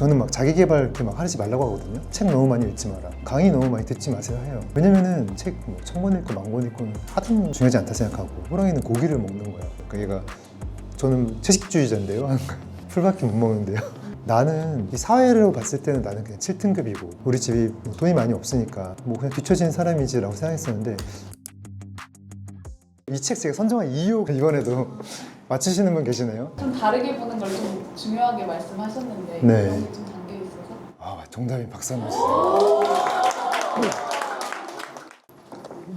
저는 막 자기 개발 이렇게 막 하지 말라고 하거든요. 책 너무 많이 읽지 마라, 강의 너무 많이 듣지 마세요 해요. 왜냐면은 책 뭐 1000권 읽고 10,000권 읽고는 하등 중요하지 않다 생각하고, 호랑이는 고기를 먹는 거야. 그러니까 얘가, 저는 채식주의자인데요. 풀밖에 못 먹는데요. 나는 이 사회로 봤을 때는 나는 그냥 7등급이고 우리 집이 뭐 돈이 많이 없으니까 뭐 그냥 뒤처지는 사람이지라고 생각했었는데, 이 책 제가 선정한 이유 이번에도 맞추시는 분 계시네요. 좀 다르게 보는 걸 좀 중요하게 말씀하셨는데 네. 그런 게 좀 담겨 있어서. 아, 정답이 박수 한번 주세요.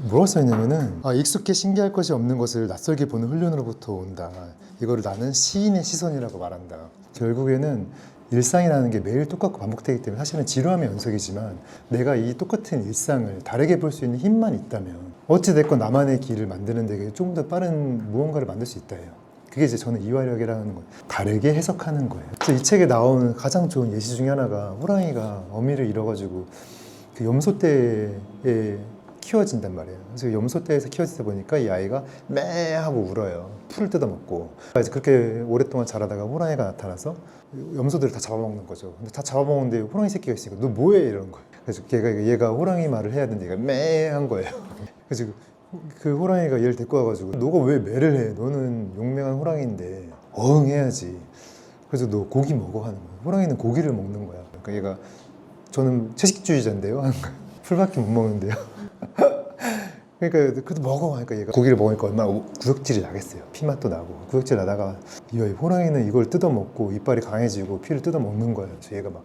뭐라고 써있냐면은, 익숙해 신기할 것이 없는 것을 낯설게 보는 훈련으로부터 온다. 이거를 나는 시인의 시선이라고 말한다. 결국에는 일상이라는 게 매일 똑같고 반복되기 때문에 사실은 지루함의 연속이지만, 내가 이 똑같은 일상을 다르게 볼 수 있는 힘만 있다면 어찌됐건 나만의 길을 만드는 데 조금 더 빠른 무언가를 만들 수 있다 해요. 그게 이제 저는 이화력이라는 거예요. 다르게 해석하는 거예요. 그래서 이 책에 나오는 가장 좋은 예시 중에 하나가, 호랑이가 어미를 잃어가지고 그 염소떼에 키워진단 말이에요. 그래서 염소떼에서 키워지다 보니까 이 아이가 매 하고 울어요. 풀을 뜯어먹고. 그래서 그렇게 오랫동안 자라다가 호랑이가 나타나서 염소들을 다 잡아먹는 거죠. 근데 다 잡아먹는데 호랑이 새끼가 있으니까 너 뭐해? 이러는 거예요. 그래서 얘가 호랑이 말을 해야 되는데 얘가 매 한 거예요. 그래서 그 호랑이가 얘를 데리고 와가지고, 너가 왜 매를 해? 너는 용맹한 호랑이인데 어흥 해야지. 그래서 너 고기 먹어 하는 거예요. 호랑이는 고기를 먹는 거야. 그러니까 얘가, 저는 채식주의자인데요. 풀밖에 못 먹는데요. 그러니까 그래도 먹어 하니까 얘가 고기를 먹으니까 얼마나 구역질이 나겠어요. 피맛도 나고. 구역질 나다가 이 호랑이는 이걸 뜯어먹고 이빨이 강해지고 피를 뜯어먹는 거예요. 그래서 얘가 막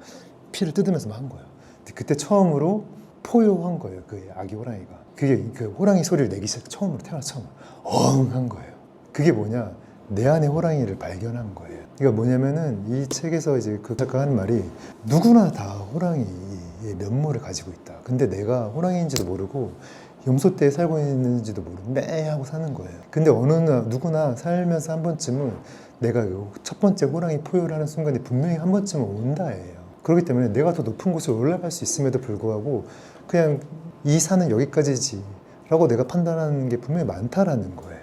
피를 뜯으면서 막 한 거예요. 그때 처음으로 포효한 거예요. 그 아기 호랑이가. 그게 그 호랑이 소리를 내기 시작, 처음으로 태어나서 처음 어흥 한 거예요. 그게 뭐냐, 내 안에 호랑이를 발견한 거예요. 그러니까 뭐냐면은, 이 책에서 이제 그 작가가 하는 말이, 누구나 다 호랑이의 면모를 가지고 있다. 근데 내가 호랑이인지도 모르고 염소떼에 살고 있는지도 모르고 매 하고 사는 거예요. 근데 누구나 살면서 한 번쯤은 내가 첫 번째 호랑이 포효를 하는 순간이 분명히 한 번쯤은 온다예요. 그렇기 때문에 내가 더 높은 곳에 올라갈 수 있음에도 불구하고 그냥 이 산은 여기까지지 라고 내가 판단하는 게 분명히 많다라는 거예요.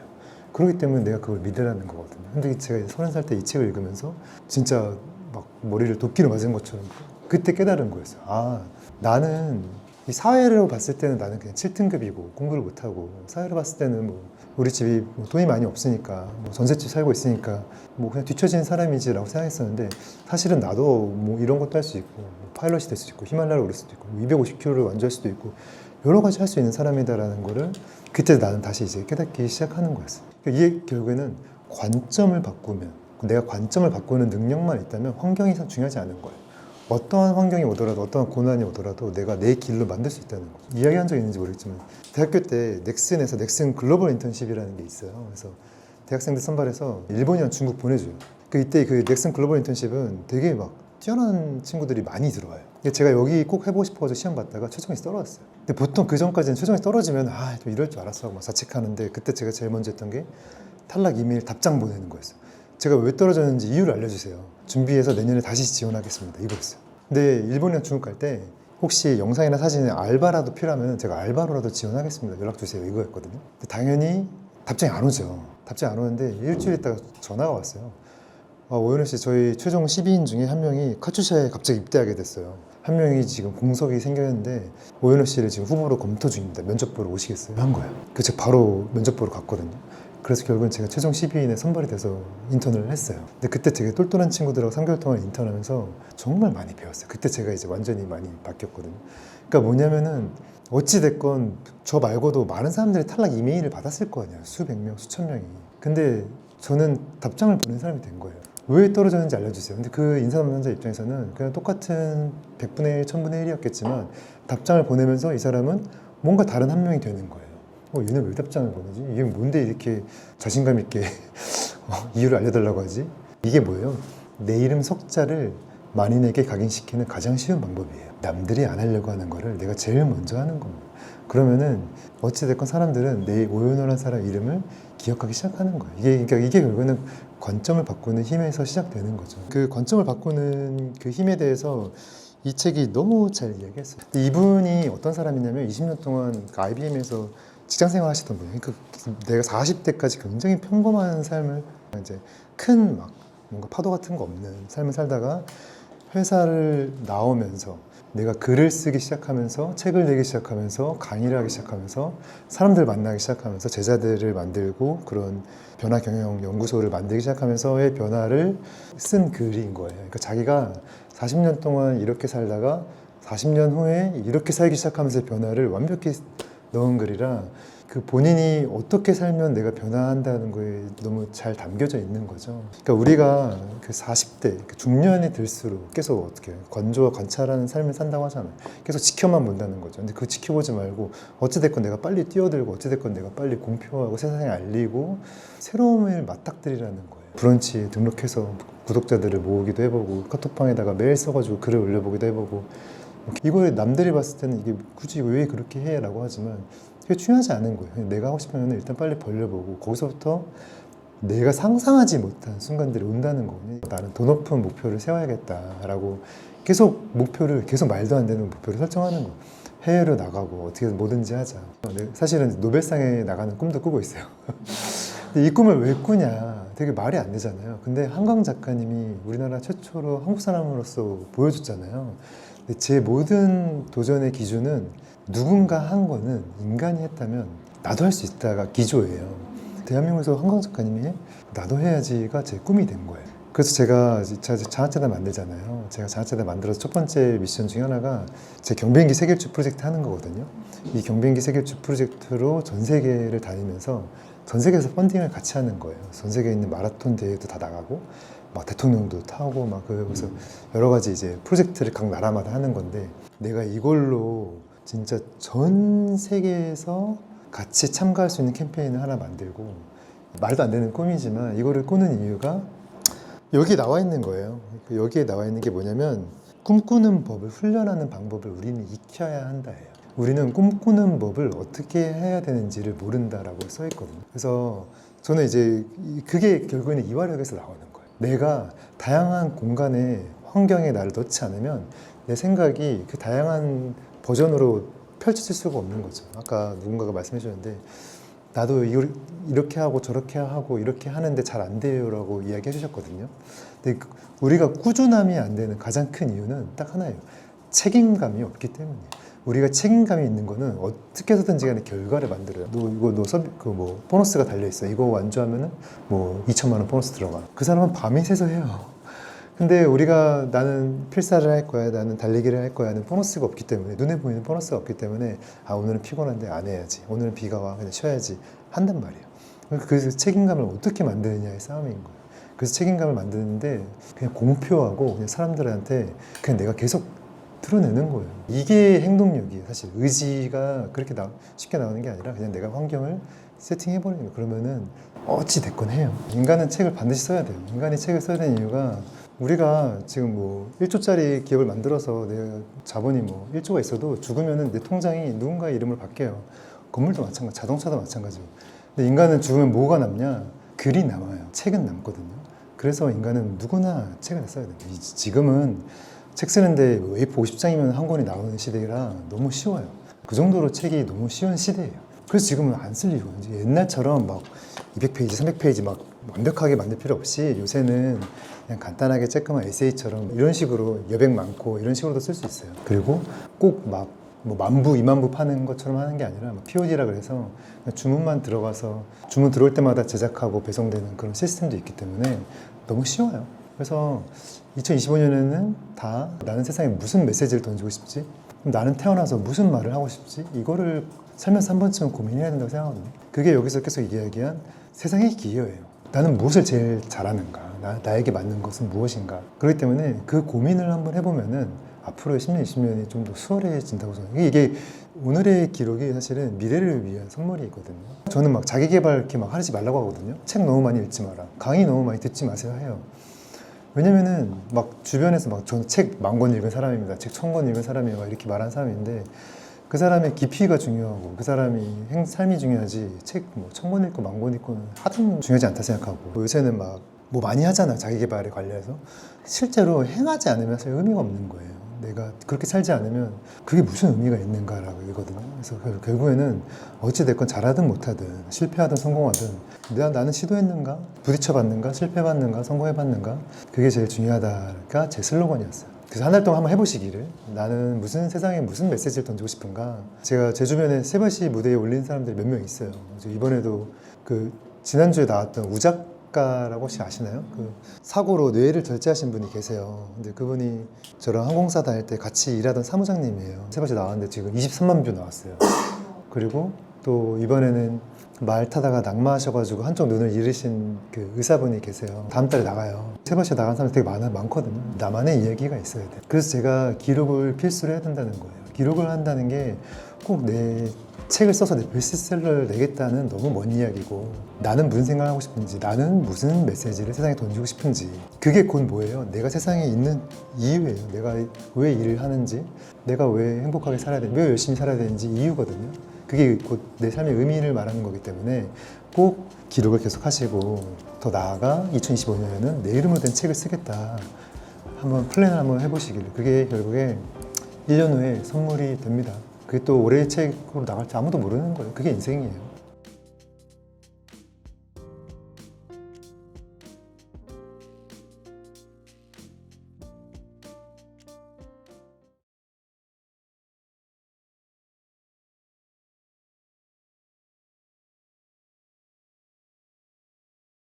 그렇기 때문에 내가 그걸 믿으라는 거거든요. 근데 제가 30살 때 이 책을 읽으면서 진짜 막 머리를 도끼로 맞은 것처럼 그때 깨달은 거였어요. 아, 나는 이 사회로 봤을 때는 나는 그냥 7등급이고 공부를 못하고, 사회로 봤을 때는 뭐 우리 집이 뭐 돈이 많이 없으니까 뭐 전셋집 살고 있으니까 뭐 그냥 뒤처지는 사람이지라고 생각했었는데, 사실은 나도 뭐 이런 것도 할 수 있고, 뭐 파일럿이 될 수도 있고, 히말라야를 오를 수도 있고, 250km를 완주할 수도 있고, 여러 가지 할 수 있는 사람이다라는 거를 그때 나는 다시 이제 깨닫기 시작하는 거였어요. 이게 결국에는 관점을 바꾸면, 내가 관점을 바꾸는 능력만 있다면 환경이 중요하지 않은 거예요. 어떠한 환경이 오더라도, 어떠한 고난이 오더라도 내가 내 길로 만들 수 있다는 거. 이야기한 적 있는지 모르겠지만, 대학교 때 넥슨에서 넥슨 글로벌 인턴십이라는 게 있어요. 그래서 대학생들 선발해서 일본이랑 중국 보내줘요. 이때 그 넥슨 글로벌 인턴십은 되게 막 뛰어난 친구들이 많이 들어와요. 제가 여기 꼭 해보고 싶어서 시험 봤다가 최종에서 떨어졌어요. 근데 보통 그 전까지는 최종에서 떨어지면 좀 이럴 줄 알았어 하고 막 자책하는데, 그때 제가 제일 먼저 했던 게 탈락 이메일 답장 보내는 거였어요. 제가 왜 떨어졌는지 이유를 알려주세요. 준비해서 내년에 다시 지원하겠습니다. 이거였어요. 근데 일본이랑 중국 갈 때 혹시 영상이나 사진에 알바라도 필요하면 제가 알바로라도 지원하겠습니다. 연락 주세요. 이거였거든요. 근데 당연히 답장이 안 오죠. 답장이 안 오는데 일주일 있다가 전화가 왔어요. 오연우 씨, 저희 최종 12인 중에 한 명이 카투샤에 갑자기 입대하게 됐어요. 한 명이 지금 공석이 생겼는데 오연우 씨를 지금 후보로 검토 중입니다. 면접 보러 오시겠어요? 한 거예요. 그래서 제가 바로 면접 보러 갔거든요. 그래서 결국은 제가 최종 12인에 선발이 돼서 인턴을 했어요. 근데 그때 되게 똘똘한 친구들하고 3개월 동안 인턴하면서 정말 많이 배웠어요. 그때 제가 이제 완전히 많이 바뀌었거든요. 그러니까 뭐냐면은, 어찌됐건 저 말고도 많은 사람들이 탈락 이메일을 받았을 거 아니에요. 수백 명, 수천 명이. 근데 저는 답장을 보낸 사람이 된 거예요. 왜 떨어졌는지 알려주세요. 근데 그 인사 담당자 입장에서는 그냥 똑같은 100분의 1, 1000분의 1이었겠지만 답장을 보내면서 이 사람은 뭔가 다른 한 명이 되는 거예요. 얘는 왜 답장을 보내지? 이게 뭔데 이렇게 자신감 있게 이유를 알려달라고 하지? 이게 뭐예요? 내 이름 석자를 만인에게 각인시키는 가장 쉬운 방법이에요. 남들이 안 하려고 하는 거를 내가 제일 먼저 하는 겁니다. 그러면은 어찌됐건 사람들은 내 오연호라는 사람 이름을 기억하기 시작하는 거예요. 그러니까 이게 결국에는 관점을 바꾸는 힘에서 시작되는 거죠. 그 관점을 바꾸는 그 힘에 대해서 이 책이 너무 잘 이야기했어요. 이분이 어떤 사람이냐면 20년 동안 그 IBM에서 직장생활 하시던 분이에요. 그러니까 내가 40대까지 굉장히 평범한 삶을, 이제 큰 막 뭔가 파도 같은 거 없는 삶을 살다가 회사를 나오면서 내가 글을 쓰기 시작하면서 책을 내기 시작하면서 강의를 하기 시작하면서 사람들 만나기 시작하면서 제자들을 만들고 그런 변화 경영 연구소를 만들기 시작하면서의 변화를 쓴 글인 거예요. 그러니까 자기가 40년 동안 이렇게 살다가 40년 후에 이렇게 살기 시작하면서 변화를 완벽히 넣은 글이라 그 본인이 어떻게 살면 내가 변화한다는 거에 너무 잘 담겨져 있는 거죠. 그러니까 우리가 그 40대, 그 중년이 들수록 계속 어떻게 건조와 관찰하는 삶을 산다고 하잖아요. 계속 지켜만 본다는 거죠. 근데 그거 지켜보지 말고 어찌됐건 내가 빨리 뛰어들고 어찌됐건 내가 빨리 공표하고 세상에 알리고 새로움을 맞닥뜨리라는 거예요. 브런치에 등록해서 구독자들을 모으기도 해보고 카톡방에다가 메일 써가지고 글을 올려보기도 해보고 이거에 남들이 봤을 때는 이게 굳이 왜 그렇게 해? 라고 하지만 그게 중요하지 않은 거예요. 그냥 내가 하고 싶으면 일단 빨리 벌려보고 거기서부터 내가 상상하지 못한 순간들이 온다는 거거든요. 나는 더 높은 목표를 세워야겠다라고 계속 목표를 계속 말도 안 되는 목표를 설정하는 거예요. 해외로 나가고 어떻게 뭐든지 하자. 사실은 노벨상에 나가는 꿈도 꾸고 있어요. 근데 이 꿈을 왜 꾸냐 되게 말이 안 되잖아요. 근데 한강 작가님이 우리나라 최초로 한국 사람으로서 보여줬잖아요. 근데 제 모든 도전의 기준은 누군가 한 거는 인간이 했다면 나도 할 수 있다가 기조예요. 대한민국에서 한강 작가님이 나도 해야지가 제 꿈이 된 거예요. 그래서 제가 장학재단 만들잖아요. 제가 장학재단 만들어서 첫 번째 미션 중에 하나가 제 경비행기 세계일주 프로젝트 하는 거거든요. 이 경비행기 세계일주 프로젝트로 전 세계를 다니면서 전 세계에서 펀딩을 같이 하는 거예요. 전 세계에 있는 마라톤 대회도 다 나가고 막 대통령도 타고 막 그래서 여러 가지 이제 프로젝트를 각 나라마다 하는 건데 내가 이걸로 진짜 전 세계에서 같이 참가할 수 있는 캠페인을 하나 만들고 말도 안 되는 꿈이지만 이거를 꾸는 이유가 여기 나와 있는 거예요. 여기에 나와 있는 게 뭐냐면 꿈꾸는 법을 훈련하는 방법을 우리는 익혀야 한다예요. 우리는 꿈꾸는 법을 어떻게 해야 되는지를 모른다라고 써 있거든요. 그래서 저는 이제 그게 결국에는 이화력에서 나오는 거예요. 내가 다양한 공간에 환경에 나를 넣지 않으면 내 생각이 그 다양한 버전으로 펼쳐질 수가 없는 거죠. 아까 누군가가 말씀해 주셨는데 나도 이렇게 하고 저렇게 하고 이렇게 하는데 잘 안 돼요 라고 이야기해 주셨거든요. 근데 우리가 꾸준함이 안 되는 가장 큰 이유는 딱 하나예요. 책임감이 없기 때문이에요. 우리가 책임감이 있는 거는 어떻게 해서든지 간에 결과를 만들어요. 너 보너스가 달려있어. 이거 완주하면은 뭐 2천만 원 보너스 들어가. 그 사람은 밤이 새서 해요. 근데 우리가 나는 필사를 할 거야, 나는 달리기를 할 거야 하는 보너스가 없기 때문에 눈에 보이는 보너스가 없기 때문에 아 오늘은 피곤한데 안 해야지, 오늘은 비가 와 그냥 쉬어야지 한단 말이에요. 그래서 책임감을 어떻게 만드느냐의 싸움인 거예요. 그래서 책임감을 만드는데 그냥 공표하고 그냥 사람들한테 그냥 내가 계속 드러내는 거예요. 이게 행동력이에요. 사실 의지가 그렇게 쉽게 나오는 게 아니라 그냥 내가 환경을 세팅해버리는 거예요. 그러면은 어찌 됐건 해요. 인간은 책을 반드시 써야 돼요. 인간이 책을 써야 되는 이유가 우리가 지금 뭐 1조짜리 기업을 만들어서 내가 자본이 뭐 1조가 있어도 죽으면은 내 통장이 누군가의 이름으로 바뀌어요. 건물도 마찬가지, 자동차도 마찬가지고. 근데 인간은 죽으면 뭐가 남냐? 글이 남아요. 책은 남거든요. 그래서 인간은 누구나 책을 써야 돼요. 지금은 책 쓰는데 A4 50장이면 한 권이 나오는 시대라 너무 쉬워요. 그 정도로 책이 너무 쉬운 시대예요. 그래서 지금은 안 쓸 이유가 옛날처럼 막 200페이지, 300페이지 막 완벽하게 만들 필요 없이 요새는 그냥 간단하게 쬐끔한 에세이처럼 이런 식으로 여백 많고 이런 식으로도 쓸 수 있어요. 그리고 꼭 막 뭐 10,000부, 20,000부 파는 것처럼 하는 게 아니라 POD라 그래서 주문만 들어가서 주문 들어올 때마다 제작하고 배송되는 그런 시스템도 있기 때문에 너무 쉬워요. 그래서 2025년에는 다 나는 세상에 무슨 메시지를 던지고 싶지? 나는 태어나서 무슨 말을 하고 싶지? 이거를 살면서 한 번쯤은 고민해야 된다고 생각하거든요. 그게 여기서 계속 이야기한 세상의 기여예요. 나는 무엇을 제일 잘하는가? 나에게 맞는 것은 무엇인가? 그렇기 때문에 그 고민을 한번 해보면은 앞으로의 10년, 20년이 좀 더 수월해진다고 생각해요. 이게 오늘의 기록이 사실은 미래를 위한 선물이거든요. 저는 막 자기 개발 이렇게 막 하지 말라고 하거든요. 책 너무 많이 읽지 마라. 강의 너무 많이 듣지 마세요 해요. 왜냐면은 막 주변에서 막 저는 책 10,000권 읽은 사람입니다. 책 1,000권 읽은 사람이에요. 이렇게 말하는 사람인데 그 사람의 깊이가 중요하고 그 사람이 삶이 중요하지 책 뭐 1,000권 읽고 10,000권 읽고는 하등 중요하지 않다 생각하고 요새는 막 뭐 많이 하잖아요. 자기 개발에 관련해서. 실제로 행하지 않으면 사실 의미가 없는 거예요. 내가 그렇게 살지 않으면 그게 무슨 의미가 있는가라고 이거든요. 그래서 결국에는 어찌됐건 잘하든 못하든 실패하든 성공하든 나는 시도했는가? 부딪혀봤는가? 실패해봤는가? 성공해봤는가? 그게 제일 중요하다가 제 슬로건이었어요. 그래서 한 달 동안 한번 해보시기를. 나는 무슨 세상에 무슨 메시지를 던지고 싶은가. 제가 제 주변에 세바시 무대에 올린 사람들이 몇 명 있어요. 그래서 이번에도 그 지난주에 나왔던 우작가라고 혹시 아시나요? 그 사고로 뇌를 절제하신 분이 계세요. 근데 그분이 저랑 항공사 다닐 때 같이 일하던 사무장님이에요. 세바시 나왔는데 지금 23만 뷰 나왔어요. 그리고 또 이번에는 말 타다가 낙마하셔가지고 한쪽 눈을 잃으신 그 의사분이 계세요. 다음 달에 나가요. 세바시에 나간 사람이 되게 많거든요. 나만의 이야기가 있어야 돼. 그래서 제가 기록을 필수로 해야 된다는 거예요. 기록을 한다는 게 꼭 내 책을 써서 내 베스트셀러를 내겠다는 너무 먼 이야기고, 나는 무슨 생각을 하고 싶은지, 나는 무슨 메시지를 세상에 던지고 싶은지, 그게 곧 뭐예요? 내가 세상에 있는 이유예요. 내가 왜 일을 하는지, 내가 왜 행복하게 살아야 되는지, 왜 열심히 살아야 되는지 이유거든요. 그게 곧 내 삶의 의미를 말하는 거기 때문에 꼭 기록을 계속 하시고, 더 나아가 2025년에는 내 이름으로 된 책을 쓰겠다, 한번 플랜을 한번 해보시기를. 그게 결국에 1년 후에 선물이 됩니다. 그게 또 올해의 책으로 나갈지 아무도 모르는 거예요. 그게 인생이에요.